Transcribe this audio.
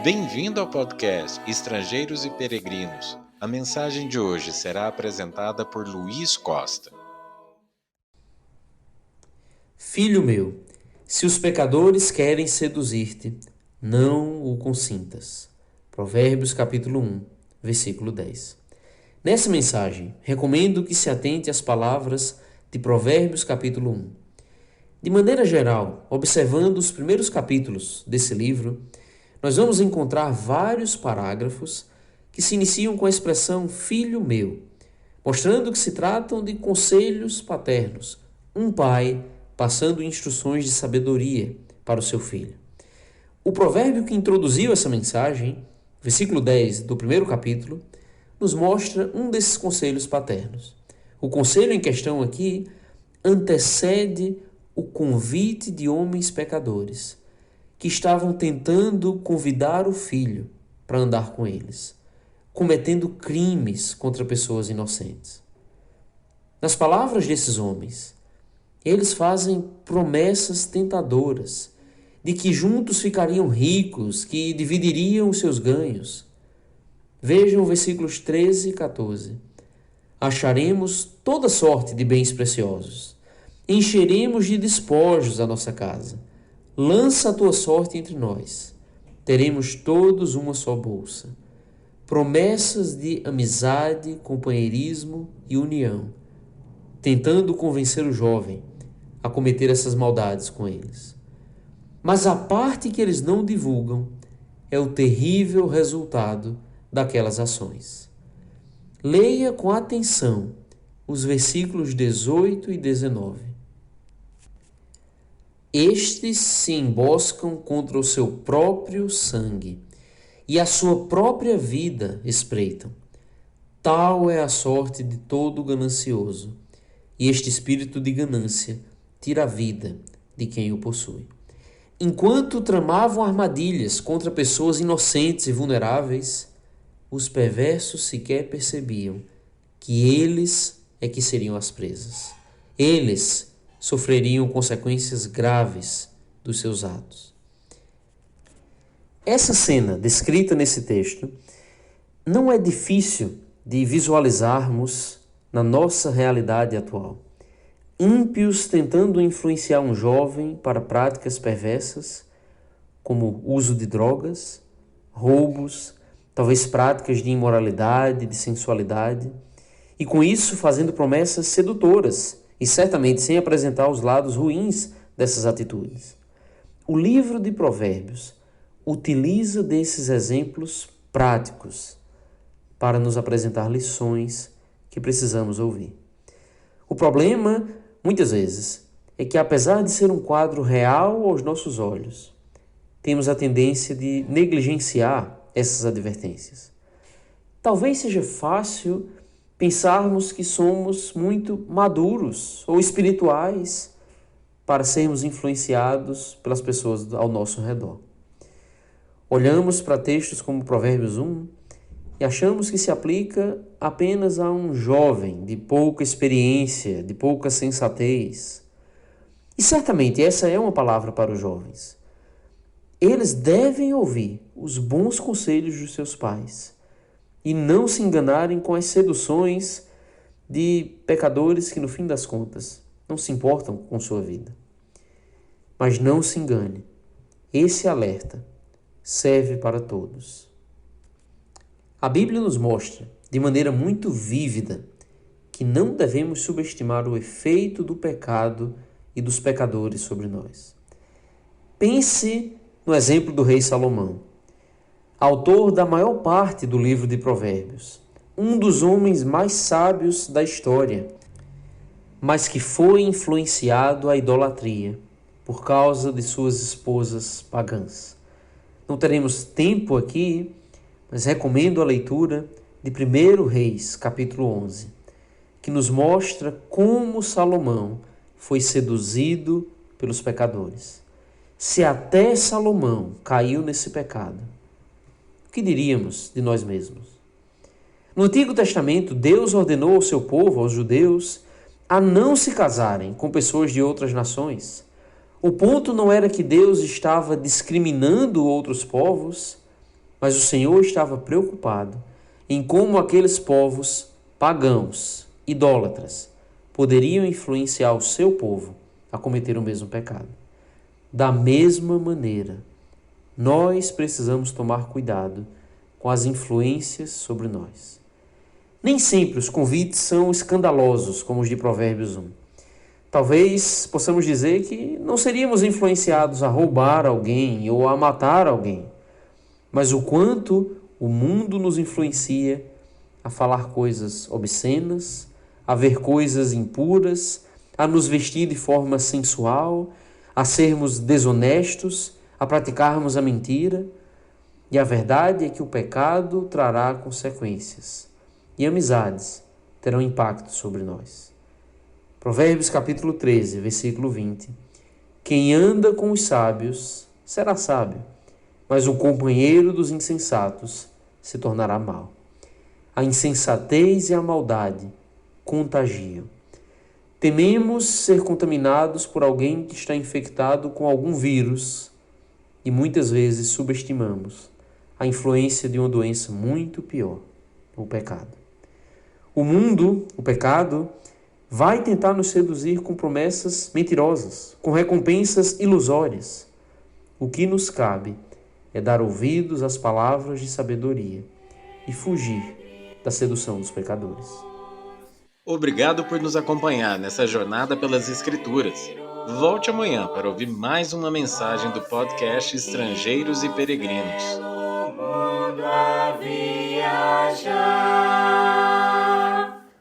Bem-vindo ao podcast Estrangeiros e Peregrinos. A mensagem de hoje será apresentada por Luiz Costa. Filho meu, se os pecadores querem seduzir-te, não o consintas. Provérbios capítulo 1, versículo 10. Nessa mensagem, recomendo que se atente às palavras de Provérbios capítulo 1. De maneira geral, observando os primeiros capítulos desse livro, nós vamos encontrar vários parágrafos que se iniciam com a expressão filho meu, mostrando que se tratam de conselhos paternos, um pai passando instruções de sabedoria para o seu filho. O provérbio que introduziu essa mensagem, versículo 10 do primeiro capítulo, nos mostra um desses conselhos paternos. O conselho em questão aqui antecede o convite de homens pecadores que estavam tentando convidar o filho para andar com eles, cometendo crimes contra pessoas inocentes. Nas palavras desses homens, eles fazem promessas tentadoras de que juntos ficariam ricos, que dividiriam os seus ganhos. Vejam versículos 13 e 14. Acharemos toda sorte de bens preciosos. Encheremos de despojos a nossa casa. Lança a tua sorte entre nós. Teremos todos uma só bolsa. Promessas de amizade, companheirismo e união, tentando convencer o jovem a cometer essas maldades com eles. Mas a parte que eles não divulgam é o terrível resultado daquelas ações. Leia com atenção os versículos 18 e 19. Estes se emboscam contra o seu próprio sangue e a sua própria vida espreitam. Tal é a sorte de todo ganancioso, e este espírito de ganância tira a vida de quem o possui. Enquanto tramavam armadilhas contra pessoas inocentes e vulneráveis, os perversos sequer percebiam que eles é que seriam as presas. Eles sofreriam consequências graves dos seus atos. Essa cena descrita nesse texto não é difícil de visualizarmos na nossa realidade atual. Ímpios tentando influenciar um jovem para práticas perversas, como uso de drogas, roubos, talvez práticas de imoralidade, de sensualidade, e com isso fazendo promessas sedutoras e certamente sem apresentar os lados ruins dessas atitudes. O livro de Provérbios utiliza desses exemplos práticos para nos apresentar lições que precisamos ouvir. O problema, muitas vezes, é que apesar de ser um quadro real aos nossos olhos, temos a tendência de negligenciar essas advertências. Talvez seja fácil pensarmos que somos muito maduros ou espirituais para sermos influenciados pelas pessoas ao nosso redor. Olhamos para textos como Provérbios 1 e achamos que se aplica apenas a um jovem de pouca experiência, de pouca sensatez. E certamente essa é uma palavra para os jovens. Eles devem ouvir os bons conselhos dos seus pais e não se enganarem com as seduções de pecadores que, no fim das contas, não se importam com sua vida. Mas não se engane, esse alerta serve para todos. A Bíblia nos mostra, de maneira muito vívida, que não devemos subestimar o efeito do pecado e dos pecadores sobre nós. Pense no exemplo do rei Salomão, autor da maior parte do livro de Provérbios, um dos homens mais sábios da história, mas que foi influenciado à idolatria por causa de suas esposas pagãs. Não teremos tempo aqui, mas recomendo a leitura de 1 Reis, capítulo 11, que nos mostra como Salomão foi seduzido pelos pecadores. Se até Salomão caiu nesse pecado, o que diríamos de nós mesmos? No Antigo Testamento, Deus ordenou ao seu povo, aos judeus, a não se casarem com pessoas de outras nações. O ponto não era que Deus estava discriminando outros povos, mas o Senhor estava preocupado em como aqueles povos pagãos, idólatras, poderiam influenciar o seu povo a cometer o mesmo pecado. Da mesma maneira, nós precisamos tomar cuidado com as influências sobre nós. Nem sempre os convites são escandalosos, como os de Provérbios 1. Talvez possamos dizer que não seríamos influenciados a roubar alguém ou a matar alguém, mas o quanto o mundo nos influencia a falar coisas obscenas, a ver coisas impuras, a nos vestir de forma sensual, a sermos desonestos, a praticarmos a mentira. E a verdade é que o pecado trará consequências e amizades terão impacto sobre nós. Provérbios capítulo 13, versículo 20. Quem anda com os sábios será sábio, mas o companheiro dos insensatos se tornará mau. A insensatez e a maldade contagiam. Tememos ser contaminados por alguém que está infectado com algum vírus e muitas vezes subestimamos a influência de uma doença muito pior, o pecado. O mundo, o pecado, vai tentar nos seduzir com promessas mentirosas, com recompensas ilusórias. O que nos cabe é dar ouvidos às palavras de sabedoria e fugir da sedução dos pecadores. Obrigado por nos acompanhar nessa jornada pelas Escrituras. Volte amanhã para ouvir mais uma mensagem do podcast Estrangeiros e Peregrinos.